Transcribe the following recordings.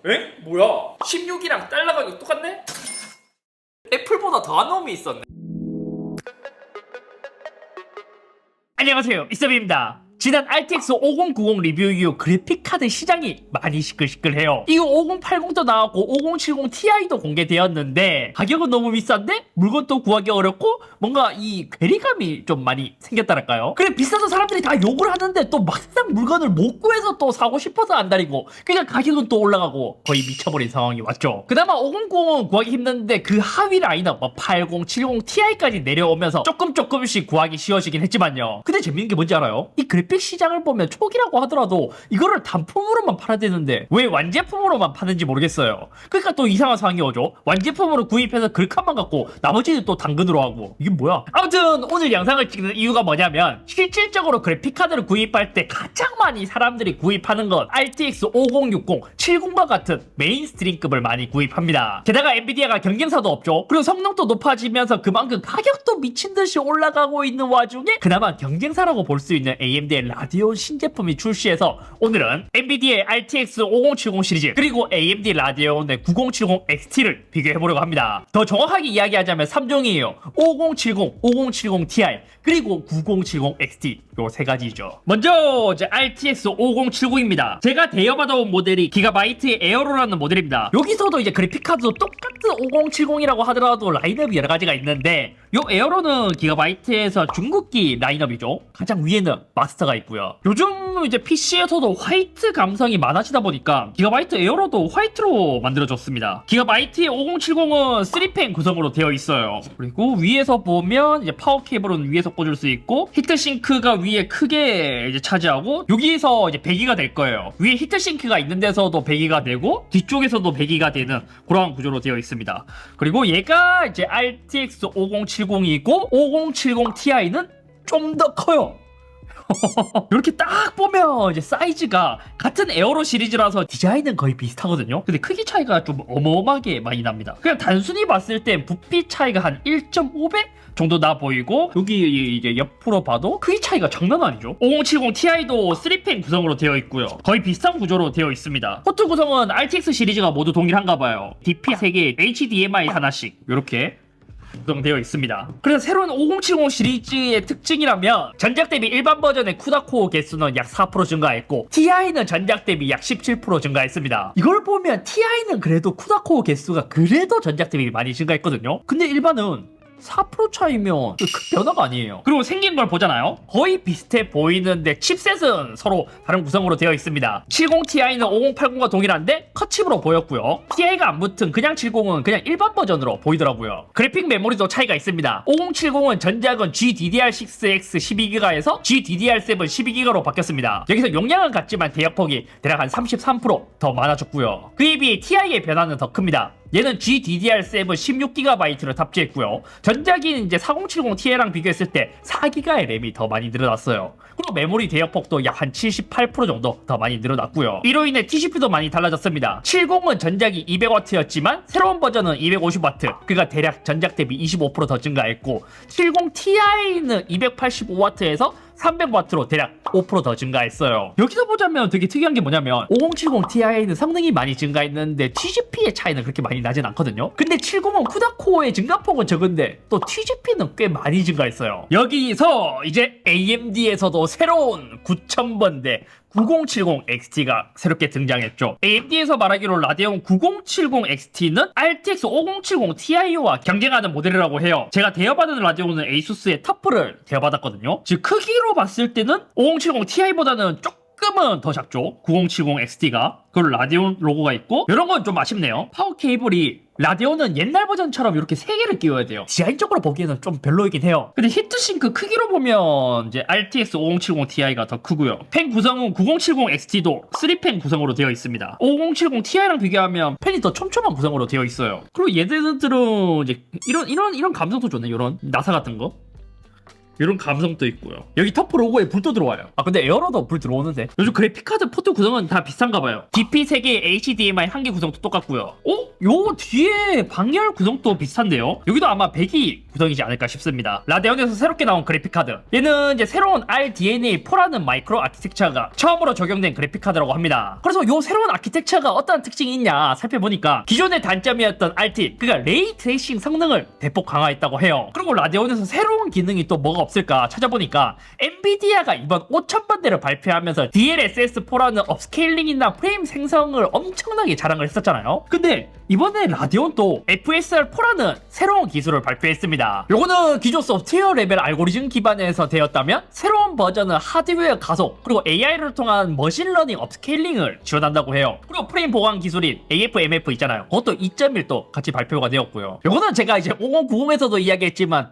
에? 뭐야? 16이랑 달러 가격 똑같네? 애플보다 더한 놈이 있었네. 안녕하세요, 이서비입니다. 지난 RTX 5090 리뷰 이후 그래픽카드 시장이 많이 시끌시끌해요. 이후 5080도 나왔고 5070 Ti도 공개되었는데 가격은 너무 비싼데 물건도 구하기 어렵고 뭔가 이 괴리감이 좀 많이 생겼다랄까요? 그래 비싸서 사람들이 다 욕을 하는데 또 막상 물건을 못 구해서 또 사고 싶어서 안달이고 그러니까 가격은 또 올라가고 거의 미쳐버린 상황이 왔죠. 그나마 5090은 구하기 힘든데 그 하위 라인업 80, 70 Ti까지 내려오면서 조금씩 구하기 쉬워지긴 했지만요. 근데 재밌는 게 뭔지 알아요? 이 그래픽 시장을 보면 초기라고 하더라도 이거를 단품으로만 팔아야 되는데 왜 완제품으로만 파는지 모르겠어요. 그러니까 또 이상한 상황이 오죠. 완제품으로 구입해서 글칸만 갖고 나머지는 또 당근으로 하고 이게 뭐야? 아무튼 오늘 영상을 찍는 이유가 뭐냐면 실질적으로 그래픽카드를 구입할 때 가장 많이 사람들이 구입하는 건 RTX 5060, 70과 같은 메인스트림급을 많이 구입합니다. 게다가 엔비디아가 경쟁사도 없죠. 그리고 성능도 높아지면서 그만큼 가격도 미친듯이 올라가고 있는 와중에 그나마 경쟁사라고 볼 수 있는 AMD의 라디온 신제품이 출시해서 오늘은 엔비디아의 RTX 5070 시리즈 그리고 AMD 라디온의 9070 XT를 비교해보려고 합니다. 더 정확하게 이야기하자면 3종이에요. 5070, 5070 Ti 그리고 9070 XT 요 세 가지죠. 먼저 이제 RTX 5070입니다. 제가 대여받아온 모델이 기가바이트의 에어로라는 모델입니다. 여기서도 이제 그래픽카드도 똑같은 5070이라고 하더라도 라인업이 여러 가지가 있는데 요 에어로는 기가바이트에서 중국기 라인업이죠. 가장 위에는 마스터가 있고요. 요즘 이제 PC에서도 화이트 감성이 많아지다 보니까 기가바이트 에어로도 화이트로 만들어졌습니다. 기가바이트의 5070은 3펜 구성으로 되어 있어요. 그리고 위에서 보면 이제 파워 케이블은 위에서 꽂을 수 있고 히트싱크가 위에 크게 이제 차지하고 여기에서 이제 배기가 될 거예요. 위에 히트싱크가 있는 데서도 배기가 되고 뒤쪽에서도 배기가 되는 그런 구조로 되어 있습니다. 그리고 얘가 이제 RTX 5070이고 5070 Ti는 좀 더 커요. 이렇게 딱 보면 이제 사이즈가 같은 에어로 시리즈라서 디자인은 거의 비슷하거든요. 근데 크기 차이가 좀 어마어마하게 많이 납니다. 그냥 단순히 봤을 땐 부피 차이가 한 1.5배 정도 나 보이고 여기 이제 옆으로 봐도 크기 차이가 장난 아니죠. 5070 Ti도 3펜 구성으로 되어 있고요. 거의 비슷한 구조로 되어 있습니다. 포트 구성은 RTX 시리즈가 모두 동일한가 봐요. DP 3개, HDMI 하나씩 이렇게 구성되어 있습니다. 그래서 새로운 5070 시리즈의 특징이라면 전작 대비 일반 버전의 쿠다코어 개수는 약 4% 증가했고 TI는 전작 대비 약 17% 증가했습니다. 이걸 보면 TI는 그래도 쿠다코어 개수가 그래도 전작 대비 많이 증가했거든요. 근데 일반은 4% 차이면 큰 변화가 아니에요. 그리고 생긴 걸 보잖아요. 거의 비슷해 보이는데 칩셋은 서로 다른 구성으로 되어 있습니다. 70ti는 5080과 동일한데 컷칩으로 보였고요. Ti가 안 붙은 그냥 70은 그냥 일반 버전으로 보이더라고요. 그래픽 메모리도 차이가 있습니다. 5070은 전작은 GDDR6X 12기가에서 GDDR7 12기가로 바뀌었습니다. 여기서 용량은 같지만 대역폭이 대략 한 33% 더 많아졌고요. 그에 비해 Ti의 변화는 더 큽니다. 얘는 GDDR7 16GB를 탑재했고요. 전작인 이제 4070 Ti랑 비교했을 때 4GB의 램이 더 많이 늘어났어요. 그리고 메모리 대역폭도 약 한 78% 정도 더 많이 늘어났고요. 이로 인해 TCP도 많이 달라졌습니다. 70은 전작이 200W였지만 새로운 버전은 250W, 그러니까 대략 전작 대비 25% 더 증가했고 70 Ti는 285W에서 300W로 대략 5% 더 증가했어요. 여기서 보자면 되게 특이한 게 뭐냐면 5070 Ti는 성능이 많이 증가했는데 TGP의 차이는 그렇게 많이 나진 않거든요. 근데 70은 쿠다코어의 증가폭은 적은데 또 TGP는 꽤 많이 증가했어요. 여기서 이제 AMD에서도 새로운 9000번대 9070 XT가 새롭게 등장했죠. AMD에서 말하기로 라데온 9070 XT는 RTX 5070 Ti와 경쟁하는 모델이라고 해요. 제가 대여받은 라데온은 ASUS의 터프를 대여받았거든요. 즉 크기로 봤을 때는 5070 Ti보다는 조금은 더 작죠. 9070 XT가. 그리고 라데온 로고가 있고 이런 건 좀 아쉽네요. 파워 케이블이 라데온은 옛날 버전처럼 이렇게 3개를 끼워야 돼요. 디자인적으로 보기에는 좀 별로이긴 해요. 근데 히트싱크 크기로 보면 이제 RTX 5070 Ti가 더 크고요. 펜 구성은 9070 XT도 3펜 구성으로 되어 있습니다. 5070 Ti랑 비교하면 펜이 더 촘촘한 구성으로 되어 있어요. 그리고 얘네들은 이제 이런 감성도 좋네. 이런 나사 같은 거. 이런 감성도 있고요. 여기 터프 로고에 불도 들어와요. 아 근데 에어로도 불 들어오는데 요즘 그래픽카드 포트 구성은 다 비슷한가 봐요. DP 3개, HDMI 1개 구성도 똑같고요. 어? 요 뒤에 방열 구성도 비슷한데요. 여기도 아마 배기 구성이지 않을까 싶습니다. 라데온에서 새롭게 나온 그래픽카드. 얘는 이제 새로운 RDNA4라는 마이크로 아키텍처가 처음으로 적용된 그래픽카드라고 합니다. 그래서 요 새로운 아키텍처가 어떤 특징이 있냐 살펴보니까 기존의 단점이었던 RT, 그러니까 레이 트레이싱 성능을 대폭 강화했다고 해요. 그리고 라데온에서 새로운 기능이 또 뭐가 없을까 찾아보니까 엔비디아가 이번 5000번대를 발표하면서 DLSS4라는 업스케일링이나 프레임 생성을 엄청나게 자랑을 했었잖아요. 근데 이번에 라데온도 FSR4라는 새로운 기술을 발표했습니다. 요거는 기존 소프트웨어 레벨 알고리즘 기반에서 되었다면 새로운 버전은 하드웨어 가속 그리고 AI를 통한 머신러닝 업스케일링을 지원한다고 해요. 그리고 프레임 보강 기술인 AFMF 있잖아요. 그것도 2.1도 같이 발표가 되었고요. 요거는 제가 이제 5090에서도 이야기했지만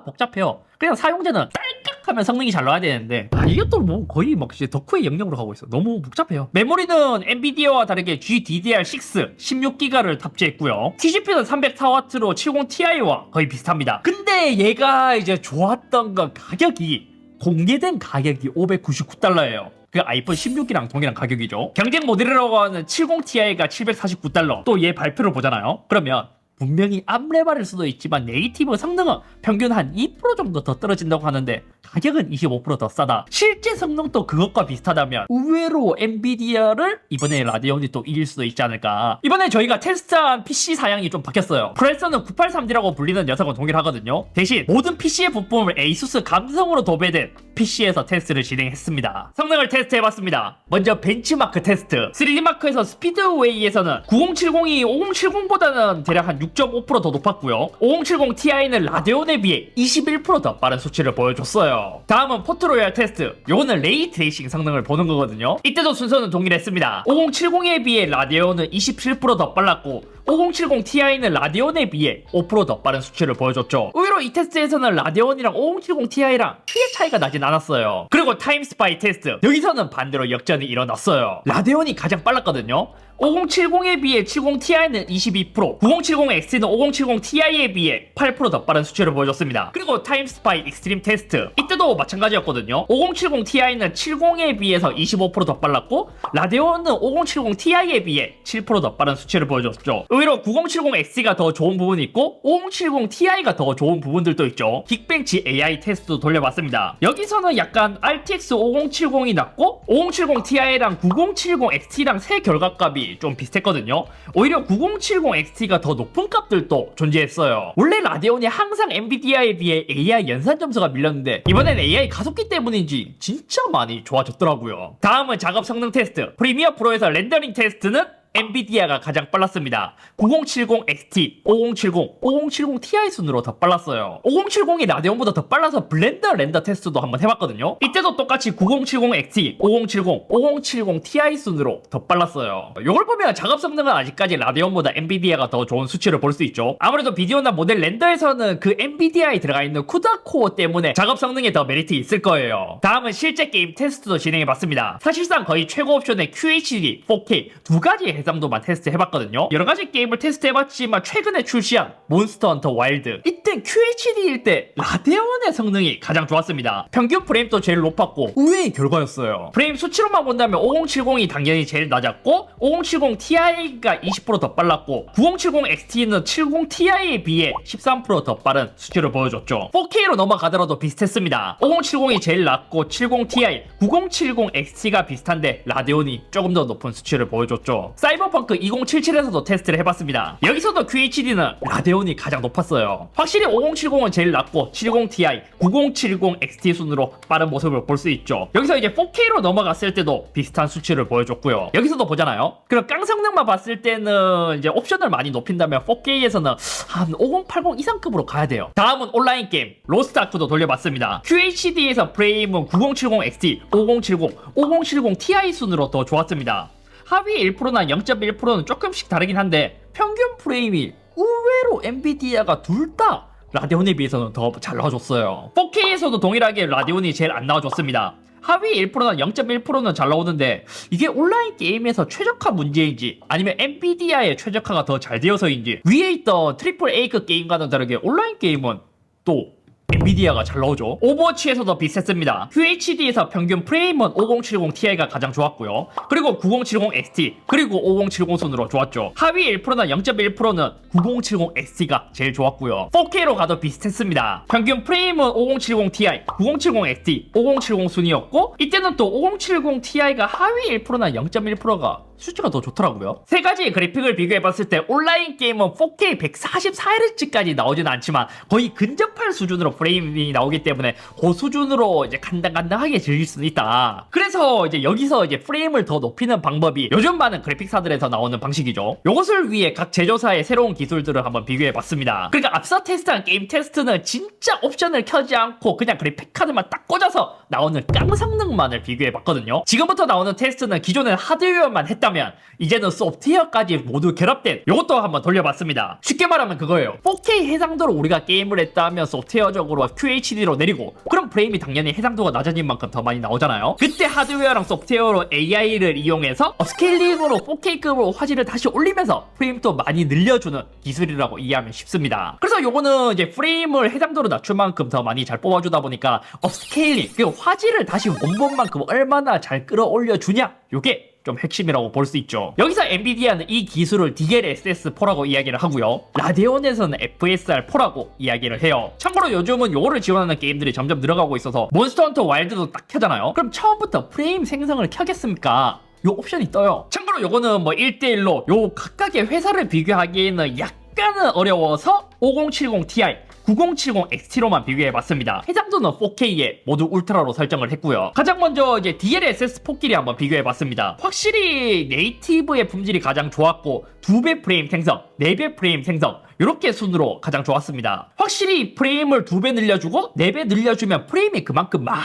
복잡해요. 그냥 사용자는 딸깍하면 성능이 잘 나와야 되는데 이게 또 뭐 거의 막 이제 덕후의 영역으로 가고 있어. 너무 복잡해요. 메모리는 엔비디아와 다르게 GDDR6 16기가를 탑재했고요. TCP는 304W로 70Ti와 거의 비슷합니다. 근데 얘가 이제 좋았던 건 가격이 공개된 가격이 $599예요. 그 아이폰 16이랑 동일한 가격이죠. 경쟁 모델이라고 하는 70Ti가 $749. 또 얘 발표를 보잖아요. 그러면 분명히 암레바일 수도 있지만 네이티브 성능은 평균 한 2% 정도 더 떨어진다고 하는데 가격은 25% 더 싸다. 실제 성능도 그것과 비슷하다면 의외로 엔비디아를 이번에 라데온이 또 이길 수도 있지 않을까. 이번에 저희가 테스트한 PC 사양이 좀 바뀌었어요. 프레서는 983D라고 불리는 녀석은 동일하거든요. 대신 모든 PC의 부품을 ASUS 감성으로 도배된 PC에서 테스트를 진행했습니다. 성능을 테스트해봤습니다. 먼저 벤치마크 테스트. 3D마크에서 스피드웨이에서는 9070이 5070보다는 대략 한 6.5% 더 높았고요. 5070ti는 라데온에 비해 21%더 빠른 수치를 보여줬어요. 다음은 포트로얄 테스트. 요거는 레이 트레이싱 성능을 보는 거거든요. 이때도 순서는 동일했습니다. 5070에 비해 라데온은 27%더 빨랐고 5070ti는 라데온에 비해 5% 더 빠른 수치를 보여줬죠. 의외로 이 테스트에서는 라데온이랑 5070ti랑 크게 차이가 나진 않았어요. 그리고 타임스파이 테스트. 여기서는 반대로 역전이 일어났어요. 라데온이 가장 빨랐거든요. 5070에 비해 70ti는 22%, 9070XT는 5070ti에 비해 8% 더 빠른 수치를 보여줬습니다. 그리고 타임스파이 익스트림 테스트. 이때도 마찬가지였거든요. 5070ti는 70에 비해서 25%더 빨랐고 라데온은 5070ti에 비해 7%더 빠른 수치를 보여줬죠. 의외로 9070XT가 더 좋은 부분이 있고 5070ti가 더 좋은 부분들도 있죠. 긱벤치 AI 테스트도 돌려봤습니다. 여기서는 약간 RTX 5070이 낮고 5070ti랑 9070XT랑 세 결과값이 좀 비슷했거든요. 오히려 9070XT가 더 높은 값들도 존재했어요. 원래 라데온이 항상 엔비디아에 비해 AI 연산 점수가 밀렸는데 이번엔 AI 가속기 때문인지 진짜 많이 좋아졌더라고요. 다음은 작업 성능 테스트. 프리미어 프로에서 렌더링 테스트는 엔비디아가 가장 빨랐습니다. 9070XT, 5070, 5070ti 순으로 더 빨랐어요. 5070이 라데온보다 더 빨라서 블렌더 렌더 테스트도 한번 해봤거든요. 이때도 똑같이 9070XT, 5070, 5070ti 순으로 더 빨랐어요. 이걸 보면 작업 성능은 아직까지 라데온보다 엔비디아가 더 좋은 수치를 볼 수 있죠. 아무래도 비디오나 모델 렌더에서는 그 엔비디아에 들어가 있는 쿠다 코어 때문에 작업 성능에 더 메리트 있을 거예요. 다음은 실제 게임 테스트도 진행해봤습니다. 사실상 거의 최고 옵션의 QHD, 4K 두 가지 해상도만 테스트해봤거든요. 여러가지 게임을 테스트해봤지만 최근에 출시한 몬스터 헌터 와일드, 이땐 QHD일 때 라데온의 성능이 가장 좋았습니다. 평균 프레임도 제일 높았고 의외의 결과였어요. 프레임 수치로만 본다면 5070이 당연히 제일 낮았고 5070ti가 20%더 빨랐고 9070XT는 70ti에 비해 13%더 빠른 수치를 보여줬죠. 4K로 넘어가더라도 비슷했습니다. 5070이 제일 낮고 70ti, 9070XT가 비슷한데 라데온이 조금 더 높은 수치를 보여줬죠. 사이버펑크 2077에서도 테스트를 해봤습니다. 여기서도 QHD는 라데온이 가장 높았어요. 확실히 5070은 제일 낮고 70ti, 9070XT 순으로 빠른 모습을 볼 수 있죠. 여기서 이제 4K로 넘어갔을 때도 비슷한 수치를 보여줬고요. 여기서도 보잖아요. 그럼 깡 성능만 봤을 때는 이제 옵션을 많이 높인다면 4K에서는 한 5080 이상급으로 가야 돼요. 다음은 온라인 게임 로스트 아크도 돌려봤습니다. QHD에서 프레임은 9070XT, 5070, 5070ti 순으로 더 좋았습니다. 하위 1%나 0.1%는 조금씩 다르긴 한데 평균 프레임이 의외로 엔비디아가 둘 다 라데온에 비해서는 더 잘 나와줬어요. 4K에서도 동일하게 라데온이 제일 안 나와줬습니다. 하위 1%나 0.1%는 잘 나오는데 이게 온라인 게임에서 최적화 문제인지 아니면 엔비디아의 최적화가 더 잘 되어서인지 위에 있던 트리플 A급 게임과는 다르게 온라인 게임은 또 엔비디아가 잘 나오죠. 오버워치에서도 비슷했습니다. QHD에서 평균 프레임은 5070 Ti가 가장 좋았고요. 그리고 9070 XT 그리고 5070 순으로 좋았죠. 하위 1%나 0.1%는 9070 XT가 제일 좋았고요. 4K로 가도 비슷했습니다. 평균 프레임은 5070 Ti, 9070 XT, 5070 순이었고 이때는 또 5070 Ti가 하위 1%나 0.1%가 숫자가 더 좋더라고요. 세 가지 그래픽을 비교해봤을 때 온라인 게임은 4K 144Hz까지 나오진 않지만 거의 근접할 수준으로 프레임이 나오기 때문에 그 수준으로 이제 간당간당하게 즐길 수는 있다. 그래서 이제 여기서 이제 프레임을 더 높이는 방법이 요즘 많은 그래픽사들에서 나오는 방식이죠. 이것을 위해 각 제조사의 새로운 기술들을 한번 비교해봤습니다. 그러니까 앞서 테스트한 게임 테스트는 진짜 옵션을 켜지 않고 그냥 그래픽카드만 딱 꽂아서 나오는 깡성능만을 비교해봤거든요. 지금부터 나오는 테스트는 기존의 하드웨어만 했다면 이제는 소프트웨어까지 모두 결합된 이것도 한번 돌려봤습니다. 쉽게 말하면 그거예요. 4K 해상도로 우리가 게임을 했다면 소프트웨어적으로 QHD로 내리고 그럼 프레임이 당연히 해상도가 낮아진 만큼 더 많이 나오잖아요. 그때 하드웨어랑 소프트웨어로 AI를 이용해서 업스케일링으로 4K급으로 화질을 다시 올리면서 프레임도 많이 늘려주는 기술이라고 이해하면 쉽습니다. 그래서 요거는 이제 프레임을 해상도로 낮출 만큼 더 많이 잘 뽑아주다 보니까 업스케일링 그리고 화질을 다시 원본만큼 얼마나 잘 끌어올려주냐 요게 좀 핵심이라고 볼 수 있죠. 여기서 엔비디아는 이 기술을 DLSS4라고 이야기를 하고요. 라데온에서는 FSR4라고 이야기를 해요. 참고로 요즘은 요거를 지원하는 게임들이 점점 늘어가고 있어서 몬스터 헌터 와일드도 딱 켜잖아요. 그럼 처음부터 프레임 생성을 켜겠습니까? 요 옵션이 떠요. 참고로 요거는 뭐 1대1로 요 각각의 회사를 비교하기에는 약간은 어려워서 5070 Ti 9070 XT로만 비교해봤습니다. 해상도는 4K에 모두 울트라로 설정을 했고요. 가장 먼저 이제 DLSS4끼리 한번 비교해봤습니다. 확실히 네이티브의 품질이 가장 좋았고 2배 프레임 생성, 4배 프레임 생성 이렇게 순으로 가장 좋았습니다. 확실히 프레임을 2배 늘려주고 4배 늘려주면 프레임이 그만큼 많이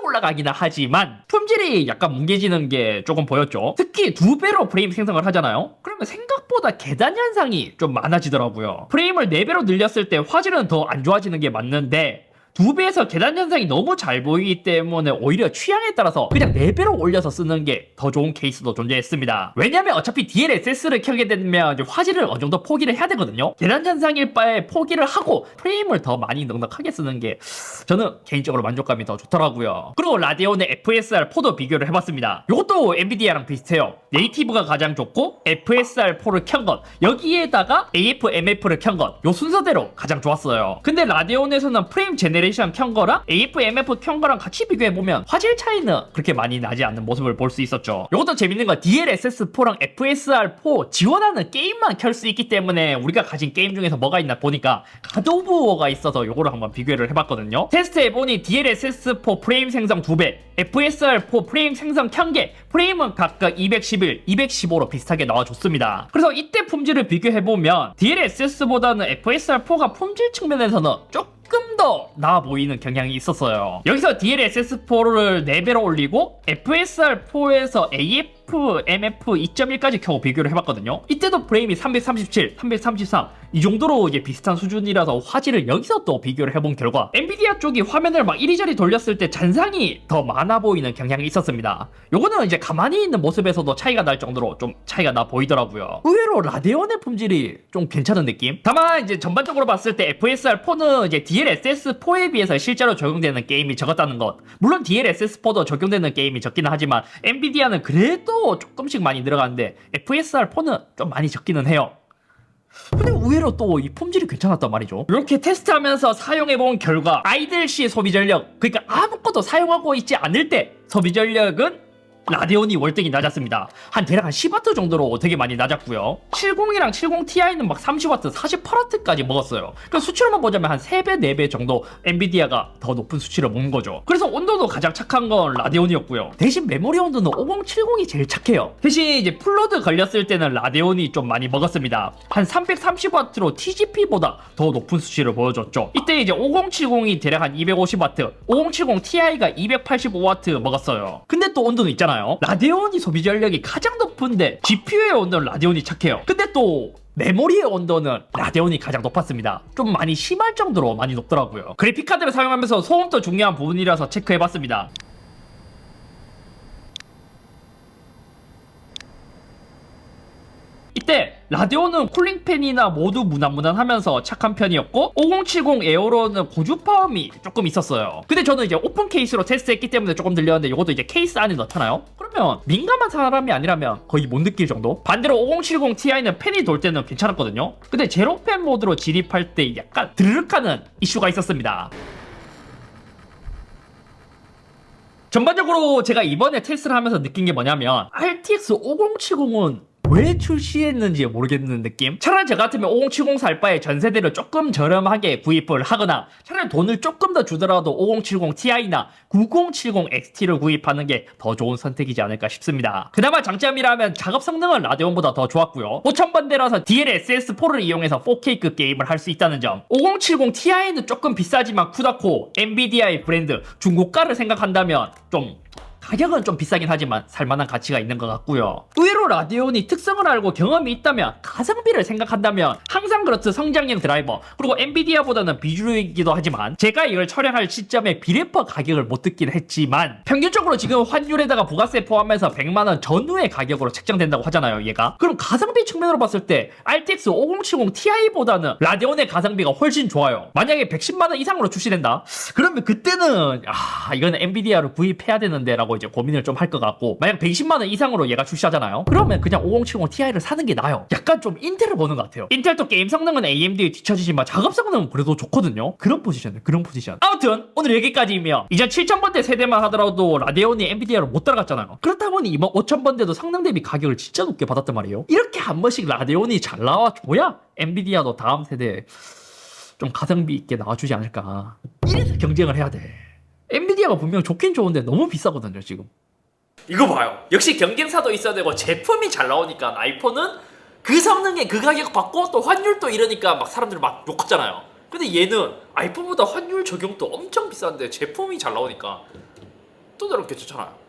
올라가기는 하지만 품질이 약간 뭉개지는 게 조금 보였죠. 특히 2배로 프레임 생성을 하잖아요. 그러면 생각보다 계단 현상이 좀 많아지더라고요. 프레임을 4배로 늘렸을 때 화질은 더 안 좋아지는 게 맞는데 2배에서 계단 현상이 너무 잘 보이기 때문에 오히려 취향에 따라서 그냥 4배로 올려서 쓰는 게 더 좋은 케이스도 존재했습니다. 왜냐면 어차피 DLSS를 켜게 되면 이제 화질을 어느 정도 포기를 해야 되거든요. 계단 현상일 바에 포기를 하고 프레임을 더 많이 넉넉하게 쓰는 게 저는 개인적으로 만족감이 더 좋더라고요. 그리고 라데온의 FSR4도 비교를 해봤습니다. 이것도 엔비디아랑 비슷해요. 네이티브가 가장 좋고 FSR4를 켠 것, 여기에다가 AF/MF를 켠 것, 요 순서대로 가장 좋았어요. 근데 라데온에서는 프레임 제네레이션 켠 거랑 AF/MF 켠 거랑 같이 비교해보면 화질 차이는 그렇게 많이 나지 않는 모습을 볼 수 있었죠. 이것도 재밌는 건 DLSS4랑 FSR4 지원하는 게임만 켤 수 있기 때문에 우리가 가진 게임 중에서 뭐가 있나 보니까 갓 오브 워가 있어서 요거를 한번 비교를 해봤거든요. 테스트해보니 DLSS4 프레임 생성 2배, FSR4 프레임 생성 켠게 프레임은 각각 211, 215로 비슷하게 나와줬습니다. 그래서 이때 품질을 비교해보면 DLSS보다는 FSR4가 품질 측면에서는 조금 더 나아 보이는 경향이 있었어요. 여기서 DLSS4를 4배로 올리고 FSR4에서 AF/MF 2.1까지 켜고 비교를 해봤거든요. 이때도 프레임이 337, 333 이 정도로 이제 비슷한 수준이라서 화질을 여기서 또 비교를 해본 결과 엔비디아 쪽이 화면을 막 이리저리 돌렸을 때 잔상이 더 많아 보이는 경향이 있었습니다. 요거는 이제 가만히 있는 모습에서도 차이가 날 정도로 좀 차이가 나 보이더라고요. 의외로 라데온의 품질이 좀 괜찮은 느낌? 다만 이제 전반적으로 봤을 때 FSR4는 이제 DLSS4에 비해서 실제로 적용되는 게임이 적었다는 것. 물론 DLSS4도 적용되는 게임이 적기는 하지만 엔비디아는 그래도 조금씩 많이 늘어가는데 FSR4는 좀 많이 적기는 해요. 근데 의외로 또 이 품질이 괜찮았단 말이죠. 이렇게 테스트하면서 사용해본 결과 아이들 시 소비 전력, 그러니까 아무것도 사용하고 있지 않을 때 소비 전력은 라데온이 월등히 낮았습니다. 대략 한 10W 정도로 되게 많이 낮았고요. 70이랑 70ti는 막 30W, 48W까지 먹었어요. 그러니까 수치로만 보자면 한 3배, 4배 정도 엔비디아가 더 높은 수치를 먹는 거죠. 그래서 온도도 가장 착한 건 라데온이었고요. 대신 메모리 온도는 5070이 제일 착해요. 대신 이제 풀로드 걸렸을 때는 라데온이 좀 많이 먹었습니다. 한 330W로 TGP보다 더 높은 수치를 보여줬죠. 이때 이제 5070이 대략 한 250W, 5070ti가 285W 먹었어요. 근데 또 온도는 있잖아요. 라데온이 소비 전력이 가장 높은데 GPU의 온도는 라데온이 착해요. 근데 또 메모리의 온도는 라데온이 가장 높았습니다. 좀 많이 심할 정도로 많이 높더라고요. 그래픽카드를 사용하면서 소음도 중요한 부분이라서 체크해봤습니다. 이때 라데온은 쿨링팬이나 모두 무난무난하면서 착한 편이었고 5070 에어로는 고주파음이 조금 있었어요. 근데 저는 이제 오픈 케이스로 테스트했기 때문에 조금 들렸는데 이것도 이제 케이스 안에 넣잖아요. 그러면 민감한 사람이 아니라면 거의 못 느낄 정도? 반대로 5070 Ti는 팬이 돌 때는 괜찮았거든요. 근데 제로팬 모드로 진입할 때 약간 드르륵하는 이슈가 있었습니다. 전반적으로 제가 이번에 테스트를 하면서 느낀 게 뭐냐면 RTX 5070은 왜 출시했는지 모르겠는 느낌? 차라리 저 같으면 5070 살 바에 전세대를 조금 저렴하게 구입을 하거나 차라리 돈을 조금 더 주더라도 5070 Ti나 9070 XT를 구입하는 게 더 좋은 선택이지 않을까 싶습니다. 그나마 장점이라면 작업 성능은 라데온보다 더 좋았고요. 5000번대라서 DLSS4를 이용해서 4K급 게임을 할 수 있다는 점. 5070 Ti는 조금 비싸지만 쿠다코, 엔비디아의 브랜드, 중고가를 생각한다면 좀 가격은 좀 비싸긴 하지만 살만한 가치가 있는 것 같고요. 의외로 라데온이 특성을 알고 경험이 있다면 가성비를 생각한다면 항상 그렇듯 성장형 드라이버 그리고 엔비디아보다는 비주류이기도 하지만 제가 이걸 촬영할 시점에 비레퍼 가격을 못 듣긴 했지만 평균적으로 지금 환율에다가 부가세 포함해서 100만원 전후의 가격으로 책정된다고 하잖아요 얘가. 그럼 가성비 측면으로 봤을 때 RTX 5070 Ti보다는 라데온의 가성비가 훨씬 좋아요. 만약에 110만원 이상으로 출시된다? 그러면 그때는 이거는 엔비디아로 구입해야 되는데 라고 이제 고민을 좀 할 것 같고 만약 120만원 이상으로 얘가 출시하잖아요. 그러면 그냥 5070 Ti를 사는 게 나아요. 약간 좀 인텔을 보는 것 같아요. 인텔도 게임 성능은 AMD에 뒤처지지만 작업 성능은 그래도 좋거든요. 그런 포지션. 아무튼 오늘 여기까지이며 이전 7000번대 세대만 하더라도 라데온이 엔비디아로 못 따라갔잖아요. 그렇다 보니 이번 5000번대도 성능 대비 가격을 진짜 높게 받았단 말이에요. 이렇게 한 번씩 라데온이 잘 나와줘야 엔비디아도 다음 세대에 좀 가성비 있게 나와주지 않을까. 이래서 경쟁을 해야 돼. 엔비디아가 분명 좋긴 좋은데 너무 비싸거든요 지금. 이거 봐요. 역시 경쟁사도 있어야 되고 제품이 잘 나오니까 아이폰은 그 성능에 그 가격 받고 또 환율도 이러니까 막 사람들 막 욕하잖아요. 근데 얘는 아이폰보다 환율 적용도 엄청 비싼데 제품이 잘 나오니까 또 다른 괜찮잖아요.